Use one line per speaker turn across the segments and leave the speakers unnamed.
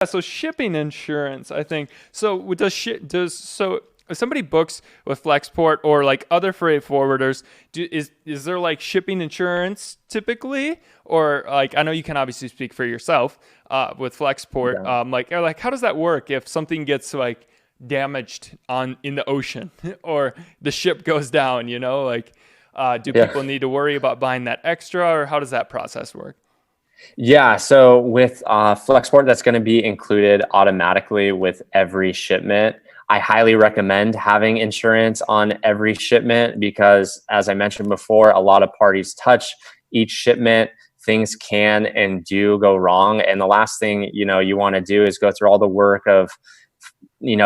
So shipping insurance, I think. So so if somebody books with Flexport or like other freight forwarders, is there like shipping insurance typically, or like I know you can obviously speak for yourself with Flexport.
Yeah.
Like how does that work if something gets like damaged on in the ocean or the ship goes down? Like do
Yeah.
people need to worry about buying that extra, or how does that process work?
Yeah. So with Flexport, that's going to be included automatically with every shipment. I highly recommend having insurance on every shipment because, as I mentioned before, a lot of parties touch each shipment. Things can and do go wrong. And the last thing, you want to do is go through all the work of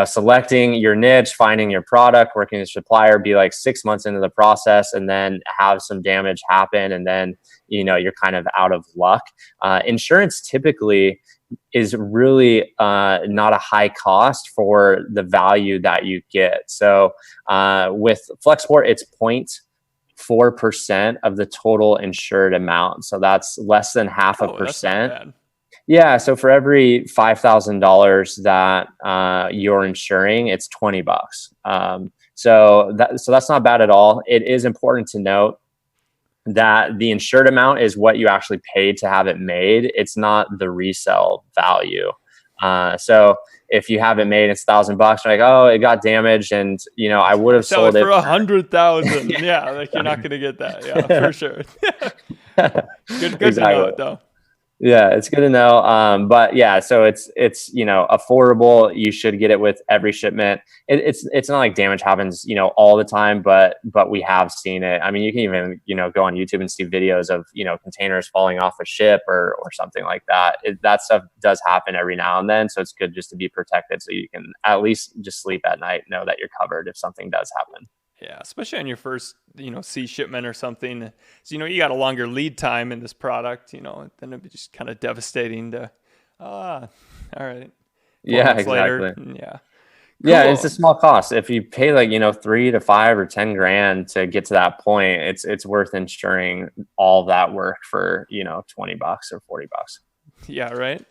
selecting your niche, finding your product, working with a supplier, be like 6 months into the process, and then have some damage happen, and then you're kind of out of luck. Insurance typically is really not a high cost for the value that you get. So with Flexport, it's 0.4% of the total insured amount. So that's less than half a
Oh, that's not
percent.
bad.
Yeah, so for every $5,000 that you're insuring, it's $20. So that's not bad at all. It is important to note that the insured amount is what you actually paid to have it made. It's not the resale value. So if you have it made, it's $1,000. You're like, oh, it got damaged, and I would
I
have
sell it
sold
for
it.
100,000. Yeah, like you're not gonna get that. Yeah, for sure. Good to know
Exactly.
it though.
Yeah, it's good to know. But yeah, so it's affordable. You should get it with every shipment. It's not like damage happens all the time, but we have seen it. I mean, you can even go on YouTube and see videos of containers falling off a ship or something like that. That stuff does happen every now and then, so it's good just to be protected, so you can at least just sleep at night, know that you're covered if something does happen.
Yeah, especially on your first, sea shipment or something. So, you got a longer lead time in this product, then it'd be just kind of devastating to, ah, all right, four
Yeah,
months later.
exactly.
Yeah,
Yeah, it's a
cool.
small cost. If you pay like, 3 to 5 or 10 grand to get to that point, it's worth insuring all that work for, $20 or $40.
Yeah, right.